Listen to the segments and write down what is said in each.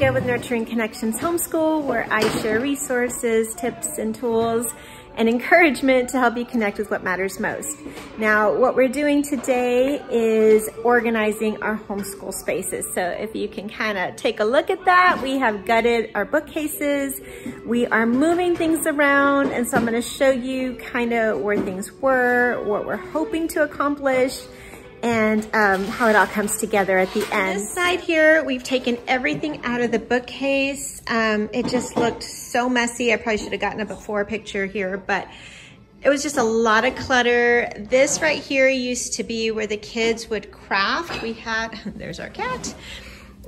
Veronica with Nurturing Connections Homeschool, where I share resources, tips, and tools and encouragement to help you connect with what matters most. Now, what we're doing today is organizing our homeschool spaces. So if you can kind of take a look at that, we have gutted our bookcases. We are moving things around, and so I'm going to show you kind of where things were, what we're hoping to accomplish, and how it all comes together at the end. This side here, we've taken everything out of the bookcase. It just looked so messy. I probably should have gotten a before picture here, but it was just a lot of clutter. This right here used to be where the kids would craft. We had, there's our cat.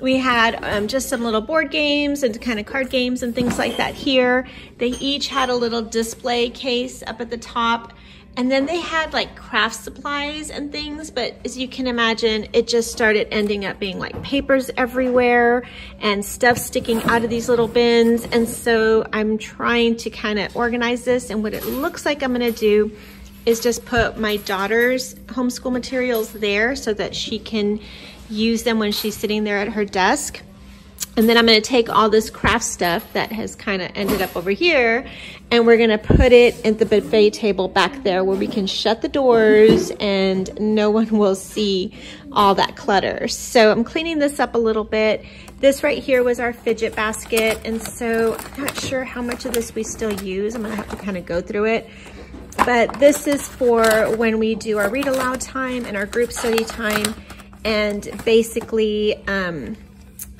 We had just some little board games and kind of card games and things like that here. They each had a little display case up at the top. And then they had like craft supplies and things, but as you can imagine, it just started ending up being like papers everywhere and stuff sticking out of these little bins. And so I'm trying to kind of organize this, and what it looks like I'm gonna do is just put my daughter's homeschool materials there so that she can use them when she's sitting there at her desk. And then I'm gonna take all this craft stuff that has kind of ended up over here, and we're gonna put it at the buffet table back there where we can shut the doors and no one will see all that clutter. So I'm cleaning this up a little bit. This right here was our fidget basket, and so I'm not sure how much of this we still use. I'm gonna have to kind of go through it. But this is for when we do our read aloud time and our group study time, and basically,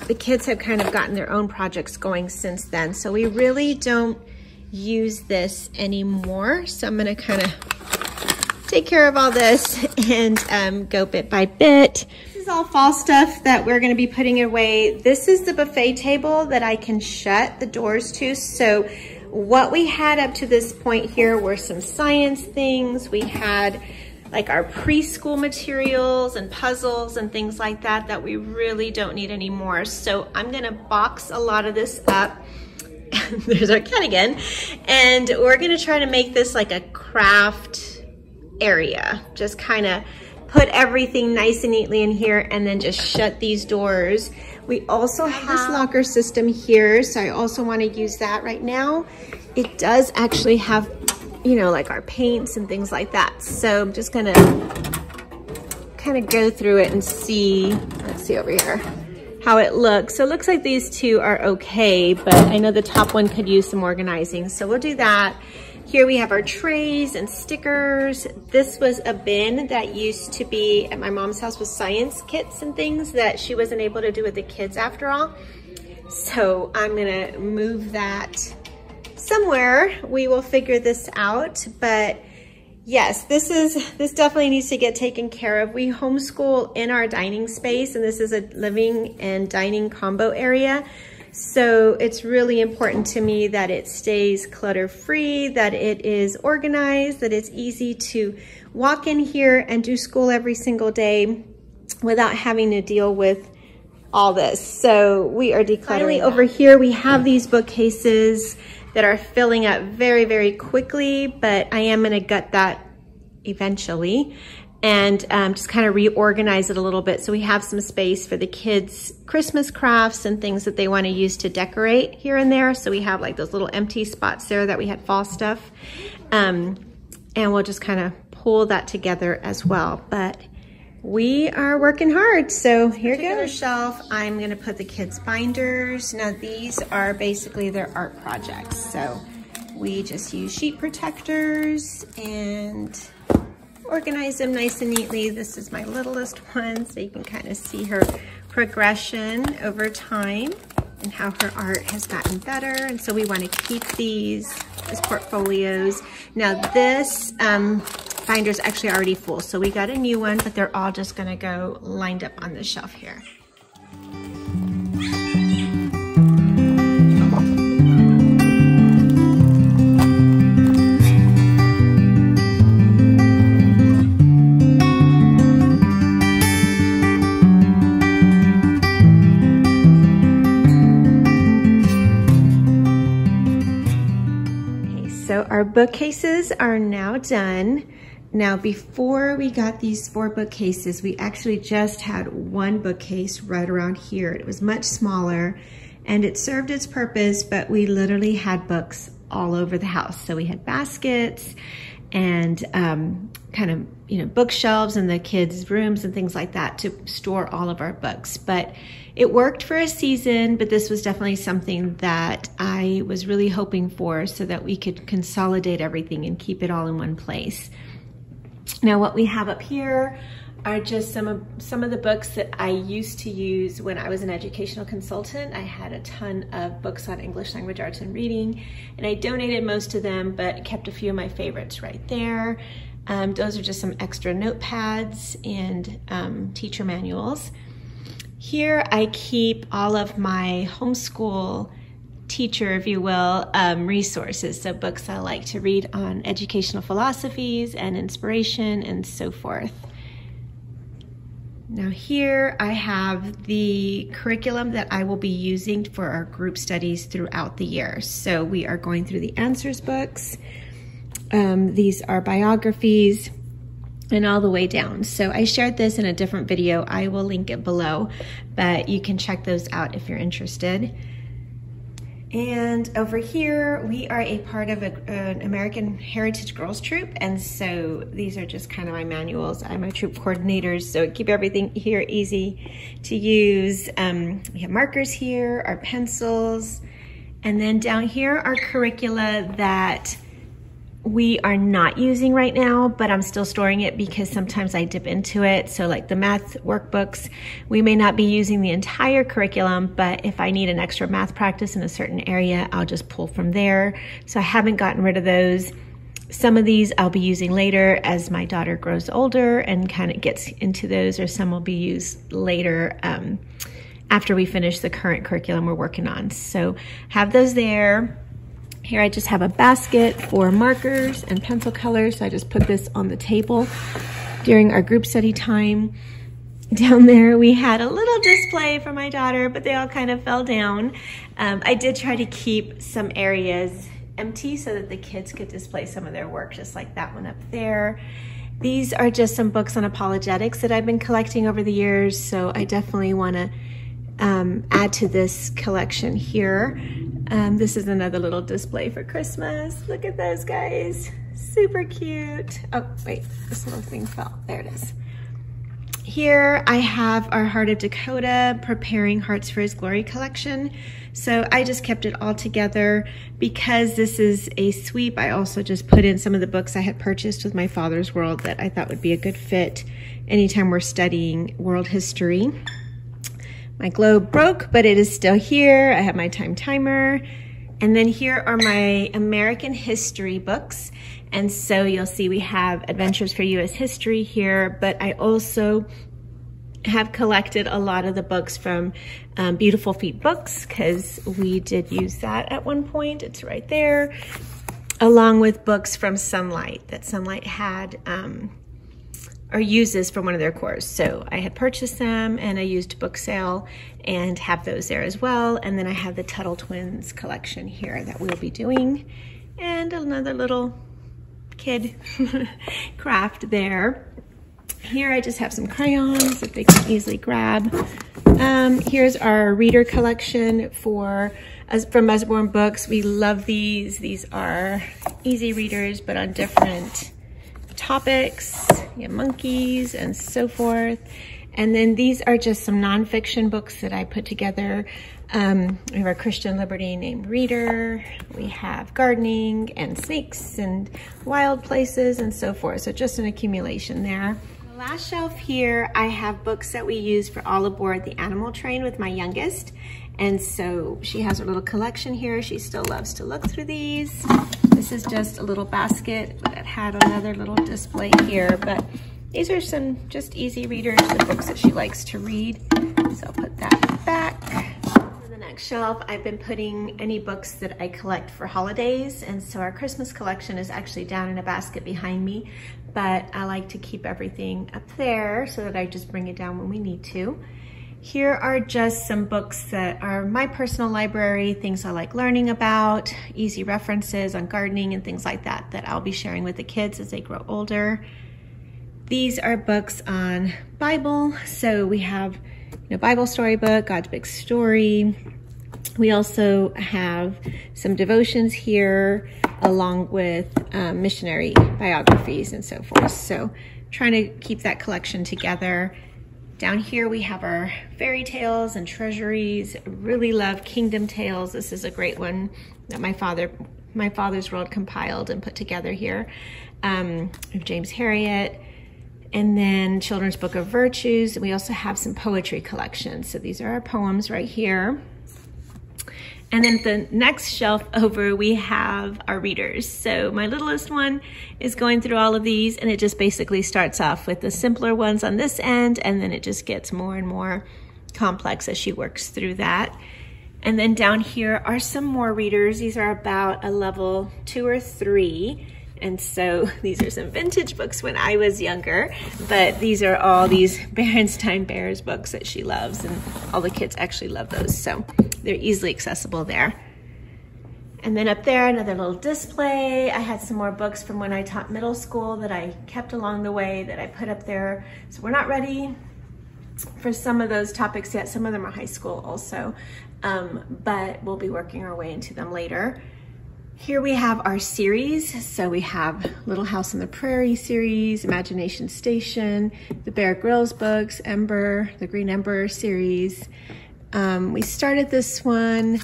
the kids have kind of gotten their own projects going since then. So we really don't use this anymore. So I'm gonna kind of take care of all this and go bit by bit. This is all fall stuff that we're gonna be putting away. This is the buffet table that I can shut the doors to. So what we had up to this point here were some science things. We had like our preschool materials and puzzles and things like that that we really don't need anymore. So I'm gonna box a lot of this up. There's our cat again. And we're gonna try to make this like a craft area. Just kind of put everything nice and neatly in here and then just shut these doors. We also have this locker system here, so I also wanna use that right now. It does actually have, you know, like our paints and things like that. So I'm just gonna kind of go through it and see, let's see over here, how it looks. So it looks like these two are okay, but I know the top one could use some organizing. So we'll do that. Here we have our trays and stickers. This was a bin that used to be at my mom's house with science kits and things that she wasn't able to do with the kids after all. So I'm gonna move that somewhere. We will figure this out, but yes, this definitely needs to get taken care of. We homeschool in our dining space, and this is a living and dining combo area. So it's really important to me that it stays clutter-free, that it is organized, that it's easy to walk in here and do school every single day without having to deal with all this. So we are decluttering. Finally, over here, we have these bookcases that are filling up very, very quickly, but I am gonna gut that eventually and just kind of reorganize it a little bit so we have some space for the kids' Christmas crafts and things that they wanna use to decorate here and there. So we have like those little empty spots there that we had fall stuff. And we'll just kind of pull that together as well. But we are working hard, so here goes. Shelf, I'm gonna put the kids' binders. Now these are basically their art projects. So we just use sheet protectors and organize them nice and neatly. This is my littlest one, so you can kind of see her progression over time and how her art has gotten better. And so we wanna keep these as portfolios. Now this, binder's actually already full, so we got a new one, but they're all just gonna go lined up on the shelf here. Okay, so our bookcases are now done. Now, before we got these 4 bookcases, we actually just had one bookcase right around here. It was much smaller, And it served its purpose, but we literally had books all over the house. So we had baskets and kind of, you know, bookshelves in the kids' rooms and things like that to store all of our books. But it worked for a season, but this was definitely something that I was really hoping for so that we could consolidate everything and keep it all in one place. Now what we have up here are just some of the books that I used to use when I was an educational consultant. I had a ton of books on English language arts and reading, and I donated most of them, but kept a few of my favorites right there. Those are just some extra notepads and teacher manuals. Here I keep all of my homeschool teacher, if you will, resources. So books I like to read on educational philosophies and inspiration and so forth. Now here I have the curriculum that I will be using for our group studies throughout the year. So we are going through the answers books. These are biographies and all the way down. So I shared this in a different video. I will link it below, but you can check those out if you're interested. And over here, we are a part of an American Heritage Girls Troop. And so these are just kind of my manuals. I'm a troop coordinator, so keep everything here easy to use. We have markers here, our pencils, and then down here are curricula that we are not using right now, but I'm still storing it because sometimes I dip into it. So like the math workbooks, we may not be using the entire curriculum, but if I need an extra math practice in a certain area, I'll just pull from there. So I haven't gotten rid of those. Some of these I'll be using later as my daughter grows older and kind of gets into those, or some will be used later after we finish the current curriculum we're working on. So have those there. Here I just have a basket for markers and pencil colors. So I just put this on the table during our group study time. Down there we had a little display for my daughter, but they all kind of fell down. I did try to keep some areas empty so that the kids could display some of their work, just like that one up there. These are just some books on apologetics that I've been collecting over the years, so I definitely want to add to this collection here. This is another little display for Christmas. Look at those guys, super cute. Oh wait, this little thing fell, there it is. Here I have our Heart of Dakota Preparing Hearts for His Glory collection. So I just kept it all together. Because this is a sweep, I also just put in some of the books I had purchased with my father's world that I thought would be a good fit anytime we're studying world history. My globe broke, but it is still here. I have my time timer. And then here are my American history books. And so you'll see we have Adventures for U.S. History here, but I also have collected a lot of the books from Beautiful Feet Books, because we did use that at one point. It's right there, along with books from Sunlight that Sunlight had or uses for one of their courses. So I had purchased them and I used book sale and have those there as well. And then I have the Tuttle Twins collection here that we'll be doing, and another little kid craft there. Here I just have some crayons that they can easily grab. Here's our reader collection from Usborne Books. We love these. These are easy readers, but on different topics, monkeys and so forth. And then these are just some nonfiction books that I put together. We have our Christian Liberty Named Reader. We have gardening and snakes and wild places and so forth. So just an accumulation there. The last shelf here, I have books that we use for all aboard the animal train with my youngest. And so she has her little collection here. She still loves to look through these. This is just a little basket that had another little display here, but these are some just easy readers, the books that she likes to read. So I'll put that back. On the next shelf, I've been putting any books that I collect for holidays. And so our Christmas collection is actually down in a basket behind me, but I like to keep everything up there so that I just bring it down when we need to. Here are just some books that are my personal library, things I like learning about, easy references on gardening and things like that that I'll be sharing with the kids as they grow older. These are books on Bible. So we have Bible storybook, God's Big Story, We also have some devotions here along with missionary biographies and so forth. So trying to keep that collection together. Down here we have our fairy tales and treasuries. Really love Kingdom Tales. This is a great one that my Father's World compiled and put together here. Of James Harriet. And then Children's Book of Virtues. And we also have some poetry collections. So these are our poems right here. And then the next shelf over, we have our readers. So my littlest one is going through all of these, and it just basically starts off with the simpler ones on this end, and then it just gets more and more complex as she works through that. And then down here are some more readers. These are about a level 2 or 3. And so these are some vintage books when I was younger, but these are all these Berenstain Bears books that she loves, and all the kids actually love those. So they're easily accessible there. And then up there, another little display. I had some more books from when I taught middle school that I kept along the way that I put up there. So we're not ready for some of those topics yet. Some of them are high school also, but we'll be working our way into them later. Here we have our series. So we have Little House on the Prairie series, Imagination Station, the Bear Grylls books, Ember, the Green Ember series. We started this one,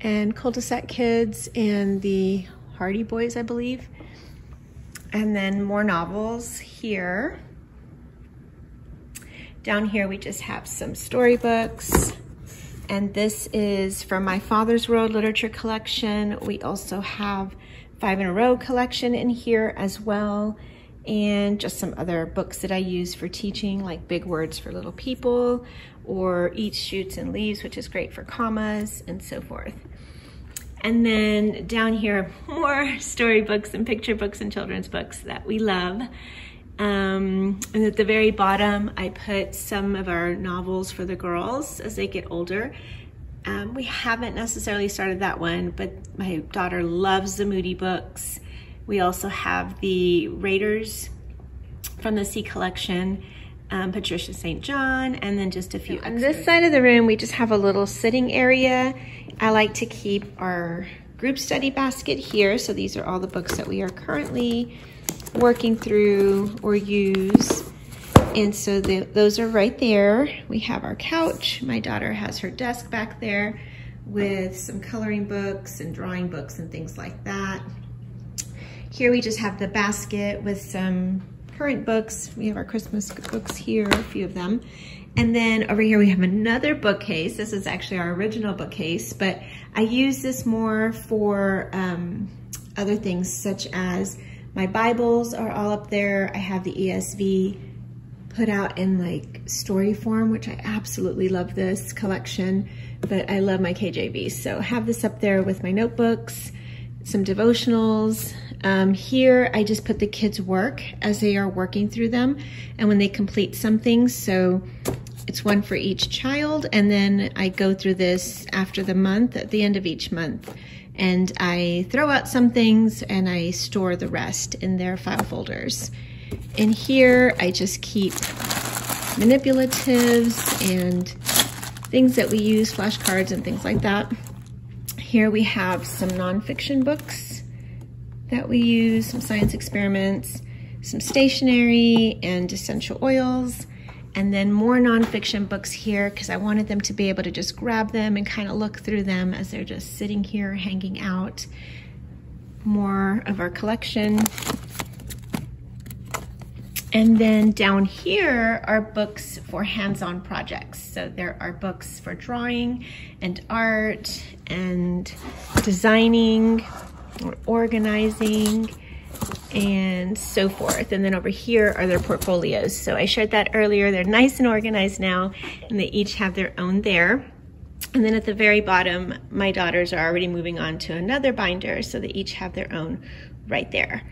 and Cul-de-sac Kids and the Hardy Boys, I believe. And then more novels here. Down here we just have some storybooks. And this is from my Father's World Literature Collection. We also have 5 in a Row collection in here as well. And just some other books that I use for teaching, like Big Words for Little People, or Eats, Shoots, and Leaves, which is great for commas, and so forth. And then down here, more storybooks and picture books and children's books that we love. And at the very bottom, I put some of our novels for the girls as they get older. We haven't necessarily started that one, but my daughter loves the Moody books. We also have the Raiders from the Sea collection, Patricia St. John, and then just a few extras. On this side of the room, we just have a little sitting area. I like to keep our group study basket here. So these are all the books that we are currently working through or use. And so those are right there. We have our couch. My daughter has her desk back there with some coloring books and drawing books and things like that. Here we just have the basket with some current books. We have our Christmas books here, a few of them. And then over here we have another bookcase. This is actually our original bookcase, but I use this more for other things, such as my Bibles are all up there. I have the ESV put out in like story form, which I absolutely love this collection, but I love my KJV. So I have this up there with my notebooks, some devotionals. Here I just put the kids' work as they are working through them and when they complete something. So it's one for each child, and then I go through this after the month, at the end of each month. And I throw out some things and I store the rest in their file folders. In here, I just keep manipulatives and things that we use, flashcards and things like that. Here we have some nonfiction books that we use, some science experiments, some stationery and essential oils, and then more nonfiction books here because I wanted them to be able to just grab them and kind of look through them as they're just sitting here hanging out. More of our collection. And then down here are books for hands-on projects. So there are books for drawing and art and designing or organizing and so forth. And then over here are their portfolios. So I shared that earlier. They're nice and organized now, and they each have their own there. And then at the very bottom, my daughters are already moving on to another binder, so they each have their own right there.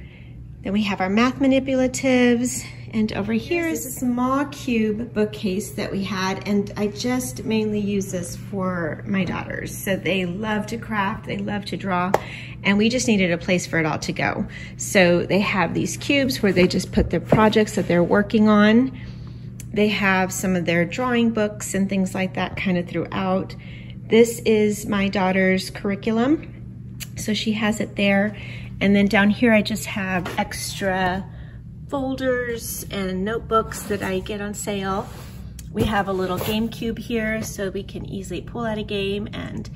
Then we have our math manipulatives, and over here is a small cube bookcase that we had, and I just mainly use this for my daughters. So they love to craft, they love to draw, and we just needed a place for it all to go. So they have these cubes where they just put their projects that they're working on. They have some of their drawing books and things like that kind of throughout. This is my daughter's curriculum. So she has it there. And then down here, I just have extra folders and notebooks that I get on sale. We have a little game cube here so we can easily pull out a game and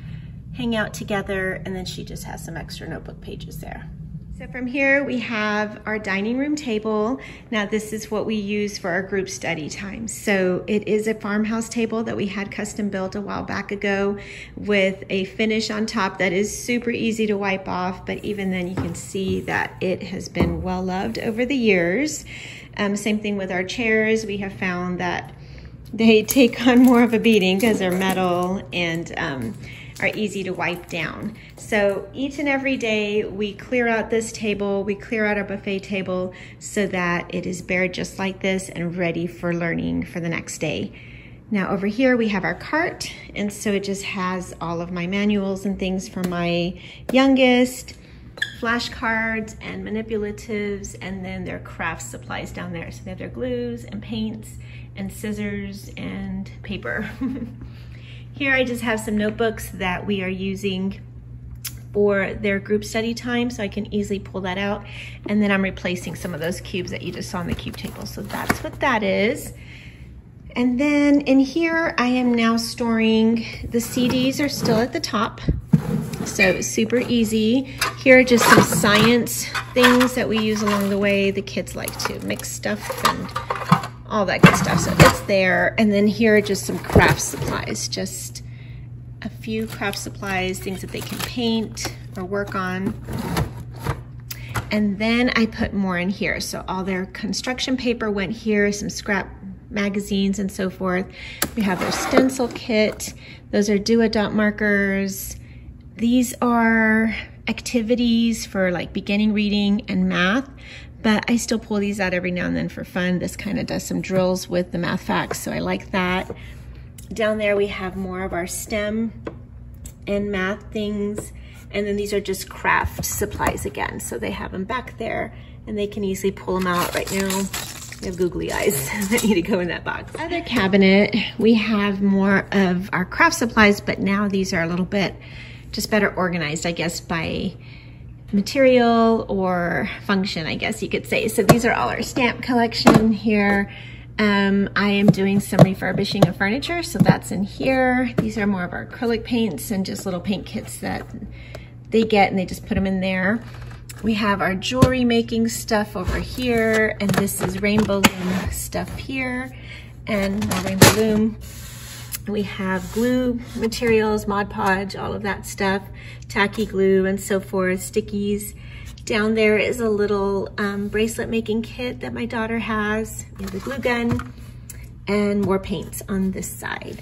hang out together. And then she just has some extra notebook pages there. So from here we have our dining room table. Now this is what we use for our group study time. So it is a farmhouse table that we had custom built a while back ago with a finish on top that is super easy to wipe off, but even then you can see that it has been well loved over the years. Same thing with our chairs. We have found that they take on more of a beating because they're metal and are easy to wipe down. So each and every day we clear out this table, we clear out our buffet table so that it is bare just like this and ready for learning for the next day. Now over here we have our cart, and so it just has all of my manuals and things for my youngest, flashcards and manipulatives, and then their craft supplies down there. So they have their glues and paints and scissors and paper. Here I just have some notebooks that we are using for their group study time, so I can easily pull that out. And then I'm replacing some of those cubes that you just saw on the cube table. So that's what that is. And then in here, I am now storing, the CDs are still at the top. So super easy. Here are just some science things that we use along the way. The kids like to mix stuff and all that good stuff, so it's there. And then here are just some craft supplies, just a few craft supplies, things that they can paint or work on. And then I put more in here. So all their construction paper went here, some scrap magazines and so forth. We have their stencil kit. Those are do-a-dot markers. These are activities for like beginning reading and math, but I still pull these out every now and then for fun. This kind of does some drills with the math facts, so I like that. Down there we have more of our STEM and math things, and then these are just craft supplies again. So they have them back there and they can easily pull them out. Right now we have googly eyes that need to go in that box. Other cabinet, we have more of our craft supplies, but now these are a little bit just better organized, I guess, by material or function, I guess you could say. So these are all our stamp collection here. I am doing some refurbishing of furniture, so that's in here. These are more of our acrylic paints and just little paint kits that they get, and they just put them in there. We have our jewelry making stuff over here, and this is rainbow loom stuff here, and more rainbow loom. We have glue materials, Mod Podge, all of that stuff, tacky glue and so forth, stickies. Down there is a little bracelet making kit that my daughter has. We have the glue gun and more paints on this side.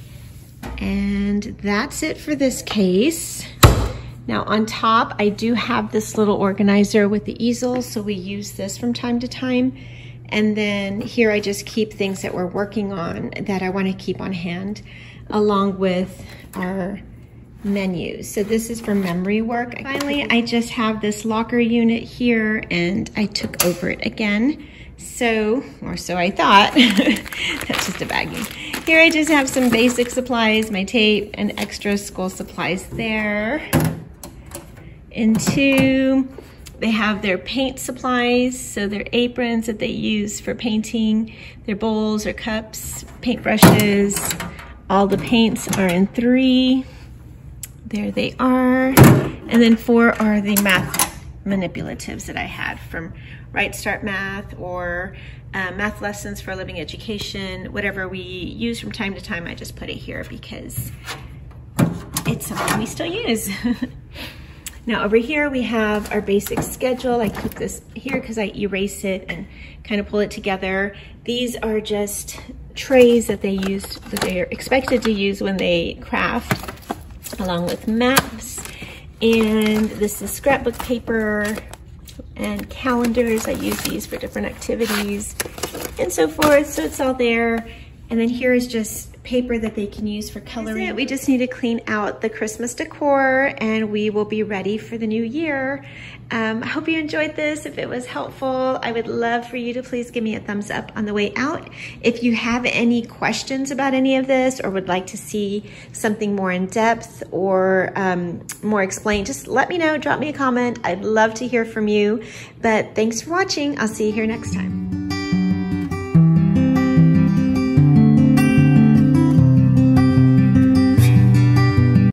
And that's it for this case. Now on top, I do have this little organizer with the easel, so we use this from time to time. And then here I just keep things that we're working on that I want to keep on hand, along with our menus. So this is for memory work. Finally, I just have this locker unit here, and I took over it again. So, or so I thought. That's just a baggie. Here I just have some basic supplies, my tape, and extra school supplies there. And two, they have their paint supplies, so their aprons that they use for painting, their bowls or cups, paintbrushes. All the paints are in 3. There they are. And then 4 are the math manipulatives that I had from Right Start Math or math lessons for a living education. Whatever we use from time to time, I just put it here because it's something we still use. Now over here we have our basic schedule. I keep this here because I erase it and kind of pull it together. These are just trays that they use, that they are expected to use when they craft, along with maps. And this is scrapbook paper and calendars. I use these for different activities and so forth. So it's all there. And then here is just paper that they can use for coloring. We just need to clean out the Christmas decor and we will be ready for the new year. I hope you enjoyed this. If it was helpful, I would love for you to please give me a thumbs up on the way out. If you have any questions about any of this or would like to see something more in depth or more explained, just let me know, drop me a comment. I'd love to hear from you. But thanks for watching. I'll see you here next time.